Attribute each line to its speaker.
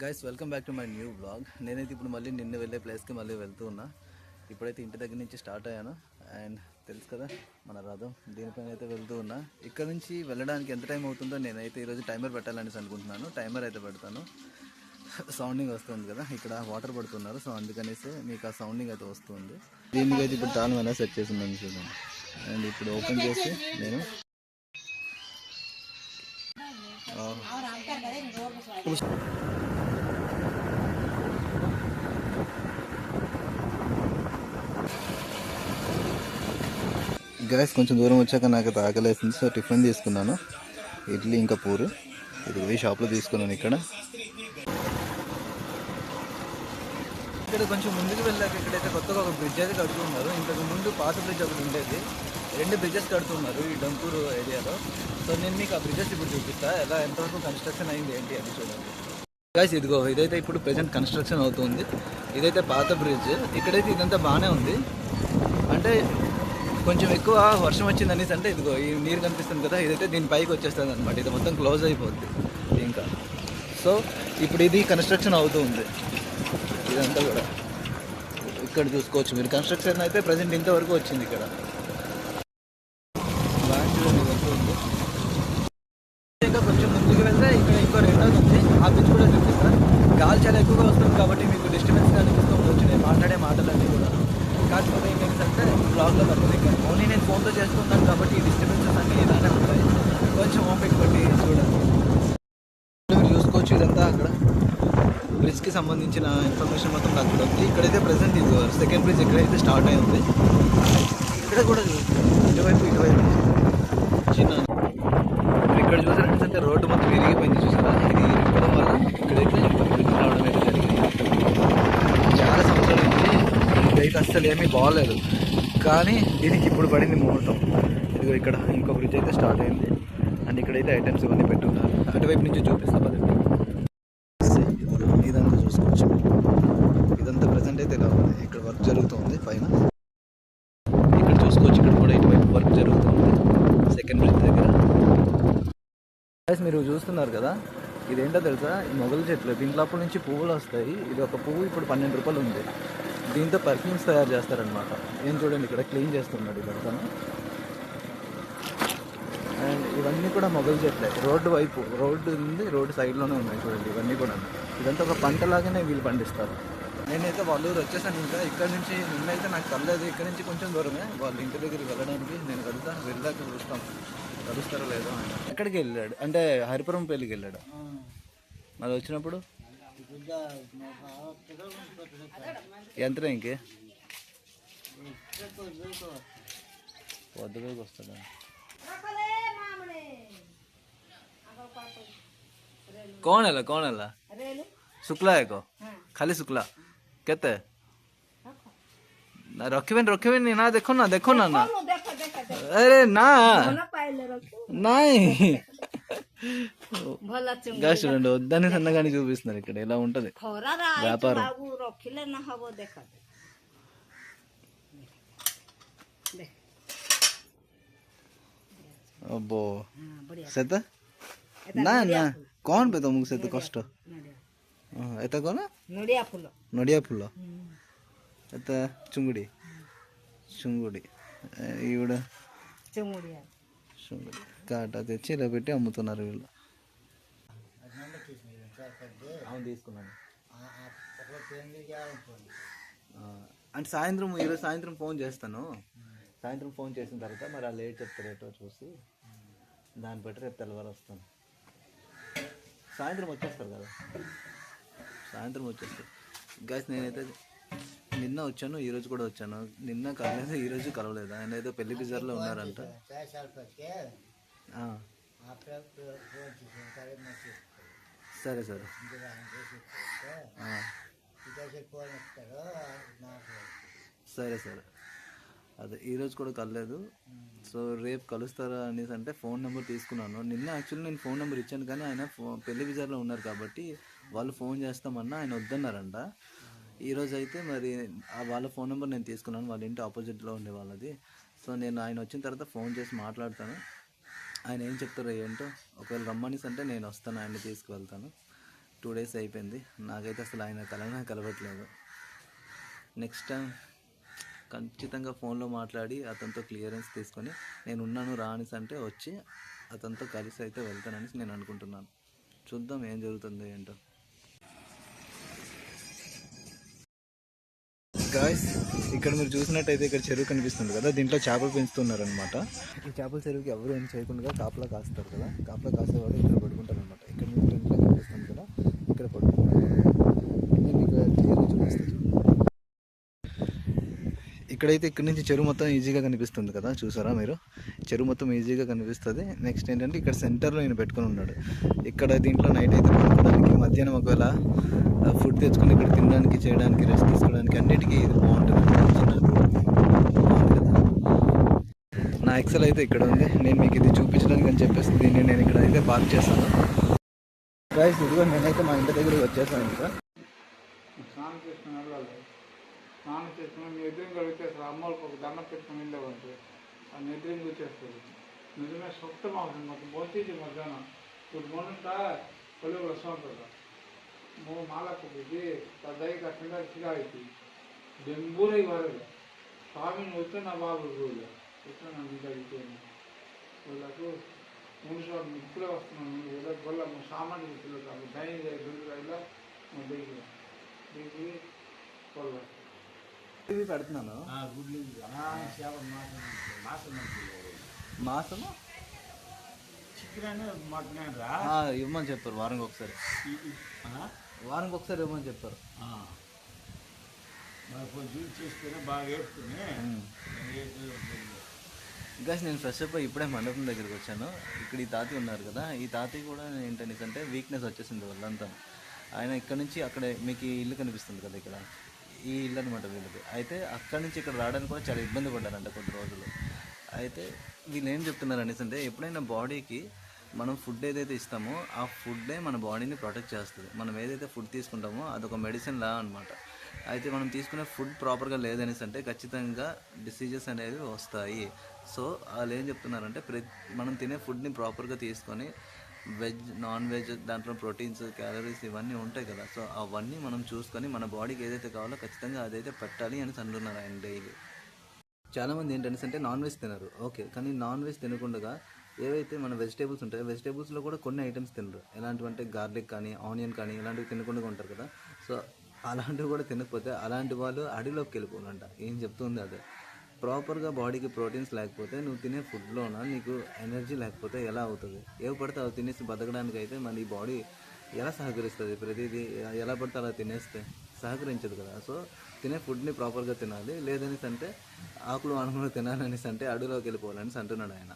Speaker 1: Guys welcome back to my new blog. నేనైతే ఇప్పుడు మళ్ళీ నిన్న వెళ్ళే ప్లేస్కి మళ్ళీ వెళ్తూ ఉన్నా. ఇప్పుడైతే ఇంటి దగ్గర నుంచి స్టార్ట్ అయ్యాను. అండ్ తెలుసు కదా మన రథం, దీనిపైన అయితే వెళ్తూ ఉన్నా. ఇక్కడ నుంచి వెళ్ళడానికి ఎంత టైం అవుతుందో నేనైతే ఈరోజు టైమర్ పెట్టాలనేసి అనుకుంటున్నాను. టైమర్ అయితే పెడతాను. సౌండింగ్ వస్తుంది కదా, ఇక్కడ వాటర్ పడుతున్నారు, సో అందుకనేసి మీకు ఆ సౌండింగ్ అయితే వస్తుంది. దీనికి అయితే ఇప్పుడు తాను ఎలా సెట్ చేసి ఉందని చూడండి. అండ్ ఇప్పుడు ఓపెన్ చేసి నేను గ్యాస్ కొంచెం దూరం వచ్చాక నాకు ఆకలేసింది, సో టిఫిన్ తీసుకున్నాను. ఇడ్లీ ఇంకా పూరి. ఇది పోయి షాప్లో తీసుకున్నాను. ఇక్కడ కొంచెం ముందుకు వెళ్ళాక ఇక్కడైతే కొత్తగా ఒక బ్రిడ్జ్ అయితే కడుతున్నారు. ఇంతకు ముందు పాత బ్రిడ్జ్ ఒకటి ఉండేది. 2 బ్రిడ్జెస్ కడుతున్నారు ఈ డంకూరు ఏరియాలో. సో నేను మీకు ఆ బ్రిడ్జెస్ ఇప్పుడు చూపిస్తా, ఎలా ఎంతవరకు కన్స్ట్రక్షన్ అయింది ఏంటి అని చూడండి. గాయస్ ఇదిగో ఇదైతే ఇప్పుడు ప్రెజెంట్ కన్స్ట్రక్షన్ అవుతుంది. ఇదైతే పాత బ్రిడ్జ్. ఇక్కడైతే ఇదంతా బాగానే ఉంది. అంటే కొంచెం ఎక్కువ వర్షం వచ్చింది అనేసి అంటే ఇదిగో ఈ నీరు కనిపిస్తుంది కదా, ఇదైతే దీని పైకి వచ్చేస్తుంది అనమాట. ఇది మొత్తం క్లోజ్ అయిపోద్ది ఇంకా. సో ఇప్పుడు ఇది కన్స్ట్రక్షన్ అవుతూ ఉంది. ఇదంతా కూడా ఇక్కడ చూసుకోవచ్చు మీరు. కన్స్ట్రక్షన్ అయితే ప్రజెంట్ ఇంతవరకు వచ్చింది ఇక్కడ. ఇంకా కొంచెం ముందుకు వెళ్తే ఇక్కడ ఇంకో రెండోది ఉంది, ఆ బ్రిడ్జ్ కూడా చూపిస్తాను. గాలి చాలా ఎక్కువగా వస్తుంది కాబట్టి మీకు డిస్టర్బెన్స్ అనిపిస్తూ ఉండొచ్చు నేను మాట్లాడే మాటలన్నీ కూడా. కాకపోతే ఏంటంటే బ్లాగ్లో తప్పదు. ఓన్లీ నేను ఫోన్తో చేస్తున్నాను కాబట్టి ఈ డిస్టర్బెన్సెస్ అన్నీ ఇలానే ఉంటాయి. కొంచెం ఓపిక పట్టి చూడండి. మీరు చూసుకోవచ్చు ఇదంతా అక్కడ బ్రిడ్జ్కి సంబంధించిన ఇన్ఫర్మేషన్ మొత్తం అక్కడ ఉంది. ఇక్కడైతే ప్రజెంట్ ఇది సెకండ్ బ్రిడ్జ్ ఇక్కడైతే స్టార్ట్ అయి ఉంది. ఇక్కడ కూడా ఇటువైపు చిన్న ఇక్కడ చూసారంటే రోడ్డు మొత్తం విరిగిపోయింది చూసారా. ఇది ఇరగడం వల్ల ఇక్కడైతే బ్రిడ్జ్ రావడం అయితే జరిగింది. చాలా సంవత్సరాల నుంచి ఇదైతే అస్సలు ఏమీ బాగోలేదు, కానీ దీనికి ఇప్పుడు పడింది ముహూర్తం. ఇదిగో ఇక్కడ ఇంకో బ్రిడ్జ్ అయితే స్టార్ట్ అయింది. అండ్ ఇక్కడైతే ఐటమ్స్ ఇవన్నీ పెట్టున్నారు. అటువైపు నుంచి చూపిస్తాం అది. ఇదంతా చూసుకోవచ్చు. ఇదంతా ప్రజెంట్ అయితే ఇలా ఉంది. ఇక్కడ వర్క్ జరుగుతుంది పైన. ఇక్కడ చూసుకోవచ్చు, ఇక్కడ కూడా ఇటువైపు వర్క్ జరుగుతుంది సెకండ్ బ్రిడ్జ్ దగ్గర. మీరు చూస్తున్నారు కదా, ఇదేంటో తెలుసా, ఈ మొగల చెట్లు. దీంట్లో అప్పటి నుంచి పువ్వులు వస్తాయి. ఇది ఒక పువ్వు ఇప్పుడు 12 రూపాయలు ఉంది. దీంతో పర్ఫ్యూమ్స్ తయారు చేస్తారనమాట. ఏం చూడండి ఇక్కడ క్లీన్ చేస్తున్నాడు ఇదంతా. అండ్ ఇవన్నీ కూడా మొగల చెట్లే. రోడ్డు వైపు రోడ్డు ఉంది, రోడ్డు సైడ్లోనే ఉన్నాయి చూడండి. ఇవన్నీ కూడా ఇదంతా ఒక పంటలాగానే వీళ్ళు పండిస్తారు. నేనైతే వాళ్ళ ఊరు వచ్చేసాను. ఇంకా ఇక్కడ నుంచి నిన్నైతే నాకు కలలేదు. ఇక్కడ నుంచి కొంచెం దూరమే వాళ్ళ ఇంటి దగ్గరికి వెళ్ళడానికి. నేను వెళ్ళాక చూస్తాం కలుస్తారో లేదో. ఎక్కడికి వెళ్ళాడు అంటే హరిపురం పెళ్ళికి వెళ్ళాడు. మరి వచ్చినప్పుడు ఎంత ఇంకే పొద్దుకి వస్తాడా. कौन है शुक्ला है को खाली शुक्ला कहते ना रखिबेन नहीं ना देखो ना ना अरे ना గాయస్ చూడండి వద్దని సన్నగాని చూపిస్తున్నారు. ఇక్కడ ఇలా ఉంటది వ్యాపారం. अब्बो सेत ना ना कौन पे तुमको सेत कष्ट एता कोन नडिया फूल एता चुंगुड़ी ఈవిడ కాటా తెచ్చి ఇలా పెట్టి అమ్ముతున్నారు వీళ్ళు. అవును తీసుకున్నాను. అంటే సాయంత్రం ఈరోజు సాయంత్రం ఫోన్ చేస్తాను. సాయంత్రం ఫోన్ చేసిన తర్వాత మరి ఆ లేట్ చెప్తారు ఏటో చూసి దాన్ని బట్టి రేపు తెల్లవారు వస్తాను. సాయంత్రం వచ్చేస్తారు కదా, సాయంత్రం వచ్చేస్తారు. గాయస్ నేనైతే నిన్న వచ్చాను, ఈరోజు కూడా వచ్చాను. నిన్న కలలేదు, ఈరోజు కలవలేదు. ఆయన ఏదో పెళ్లి బిజార్లో ఉన్నారంట. సరే సరే సరే సరే అదే ఈరోజు కూడా కలలేదు. సో రేపు కలుస్తారా అనేసి అంటే ఫోన్ నెంబర్ తీసుకున్నాను. నిన్న యాక్చువల్లీ నేను ఫోన్ నెంబర్ ఇచ్చాను, కానీ ఆయన పెళ్లి బిజార్లో ఉన్నారు కాబట్టి వాళ్ళు ఫోన్ చేస్తామన్నా ఆయన వద్దన్నారంట. ఈరోజు అయితే మరి వాళ్ళ ఫోన్ నెంబర్ నేను తీసుకున్నాను. వాళ్ళ ఇంటి ఆపోజిట్లో ఉండే వాళ్ళది. సో నేను ఆయన వచ్చిన తర్వాత ఫోన్ చేసి మాట్లాడతాను. ఆయన ఏం చెప్తారో ఏంటో. ఒకవేళ రమ్మనిస్ అంటే నేను వస్తాను, ఆయన్ని తీసుకువెళ్తాను. 2 days అయిపోయింది. నాకైతే అసలు ఆయన కలనే కలవట్లేదు. నెక్స్ట్ టైం ఖచ్చితంగా ఫోన్లో మాట్లాడి అతనితో క్లియరెన్స్ తీసుకొని నేను ఉన్నాను రా అనేసి అంటే వచ్చి అతనితో కలిసి అయితే వెళ్తానని నేను అనుకుంటున్నాను. చూద్దాం ఏం జరుగుతుంది ఏంటో. గాయ్స్, ఇక్కడ మీరు చూసినట్టయితే ఇక్కడ చెరువు కనిపిస్తుంది కదా, దీంట్లో చేపలు పెంచుతున్నారనమాట. ఈ చేపల చెరువుకి ఎవరు ఏం చేయకుండా కాపలా కాస్తారు కదా, కాపలా కాసేవాళ్ళు ఇక్కడ పడుకుంటారు అనమాట. ఇక్కడ మీకు ఇంట్లో కనిపిస్తుంది కదా, ఇక్కడ పడుకుంటారు. నేను మీకు క్లియర్గా చూపిస్తాను. ఇక్కడైతే ఇక్కడ నుంచి చెరువు మొత్తం ఈజీగా కనిపిస్తుంది కదా, చూసారా మీరు? చెరువు మొత్తం ఈజీగా కనిపిస్తుంది. నెక్స్ట్ ఏంటంటే ఇక్కడ సెంటర్లో నేను పెట్టుకుని ఉన్నాడు. ఇక్కడ దీంట్లో నైట్ అయితే పడుకోవడానికి, మధ్యాహ్నం ఒకవేళ ఫుడ్ తెచ్చుకొని ఇక్కడ తినడానికి, చేయడానికి, రెస్ట్ తీసుకోవడానికి అన్నిటికీ ఇది బాగుంటుంది. నా ఎక్సెల్ అయితే ఇక్కడ ఉంది. నేను మీకు ఇది చూపించడానికి అని చెప్పేసి దీన్ని నేను ఇక్కడ అయితే పార్క్ చేస్తాను. ప్రైస్ ఇదిగో నేనైతే మా ఇంటి దగ్గరికి వచ్చేసాను. ఇంకా
Speaker 2: స్నానం చేసుకుని మీ ఎదురుగా వచ్చేస్తారు. అమ్మోళ్ళకి ఒక దండం పెట్టుకుని వెళ్ళేవంటే ఆ ఎదురుగా వచ్చేస్తారు. నిజమే సొంతం అవుతుంది. మొత్తం పోతీజీ మధ్యాహ్నం ఇప్పుడు మొన్నంతా పొలుగులు వస్తూ ఉంటుంది. మాలకు ఇది దయ కట్టంగా చిరాయితీ బెంబూరై వరదు స్వామిని వచ్చి నా బాబు రోజు వచ్చి నా మీద అయిపోయింది. వాళ్ళకు మూడు సార్లు ఇప్పుడే వస్తున్నాను. వీళ్ళకి గొల్ల సామాన్య పిల్లలు దయ దొరికిలా దిగి దిగి పొల్ల
Speaker 1: ఇది పెడుతున్నాను. మాసము ఇవ్వమని చెప్పారు. వారానికి ఒకసారి ఇవ్వమని చెప్పారు. ఇంకా నేను ఫ్రెష్ అప్ ఇప్పుడే మండపం దగ్గరికి వచ్చాను. ఇక్కడ ఈ తాతయ్య ఉన్నారు కదా, ఈ తాతయ్య కూడా ఏంటంటే వీక్నెస్ వచ్చేసింది వాళ్ళంతా. ఆయన ఇక్కడ నుంచి అక్కడ మీకు ఇల్లు కనిపిస్తుంది కదా, ఇక్కడ ఈ ఇల్లు అనమాట వీళ్ళది. అయితే అక్కడి నుంచి ఇక్కడ రావడానికి కూడా చాలా ఇబ్బంది పడ్డారంట కొద్ది రోజులు. అయితే వీళ్ళు ఏం చెప్తున్నారు అనేసి అంటే ఎప్పుడైనా బాడీకి మనం ఫుడ్ ఏదైతే ఇస్తామో ఆ ఫుడ్డే మన బాడీని ప్రొటెక్ట్ చేస్తుంది. మనం ఏదైతే ఫుడ్ తీసుకుంటామో అదొక మెడిసిన్ లా అనమాట. అయితే మనం తీసుకునే ఫుడ్ ప్రాపర్గా లేదనేసి అంటే ఖచ్చితంగా డిసీజెస్ అనేవి వస్తాయి. సో వాళ్ళు ఏం చెప్తున్నారంటే మనం తినే ఫుడ్ని ప్రాపర్గా తీసుకొని వెజ్, నాన్ వెజ్, దాంట్లో ప్రోటీన్స్, క్యాలరీస్ ఇవన్నీ ఉంటాయి కదా, సో అవన్నీ మనం చూసుకొని మన బాడీకి ఏదైతే కావాలో ఖచ్చితంగా అదైతే పెట్టాలి అని అంటున్నారు ఆయన డైలీ. చాలామంది ఏంటంటే నాన్ వెజ్ తినరు, ఓకే, కానీ నాన్ వెజ్ తినకుండా ఏవైతే మన వెజిటేబుల్స్ ఉంటాయో వెజిటేబుల్స్లో కూడా కొన్ని ఐటమ్స్ తినరు. ఎలాంటివంటే గార్లిక్ కానీ, ఆనియన్ కానీ ఇలాంటివి తినకుండా ఉంటారు కదా. సో అలాంటివి కూడా తినకపోతే అలాంటి వాళ్ళు అడవిలోకి వెళ్ళిపోవాలంట. ఏం చెప్తుంది అదే. ప్రాపర్గా బాడీకి ప్రోటీన్స్ లేకపోతే నువ్వు తినే ఫుడ్లోన నీకు ఎనర్జీ లేకపోతే ఎలా అవుతుంది? ఏవి పడితే అవి తినేసి బతకడానికి అయితే మన ఈ బాడీ ఎలా సహకరిస్తుంది? ప్రతిదీ ఎలా పడితే అలా తినేస్తే సహకరించదు కదా. సో తినే ఫుడ్ని ప్రాపర్గా తినాలి. లేదనేసి అంటే ఆకులు అనుకుని తినాలనేసి అంటే అడవిలోకి వెళ్ళిపోవాలనేసి అంటున్నాడు ఆయన.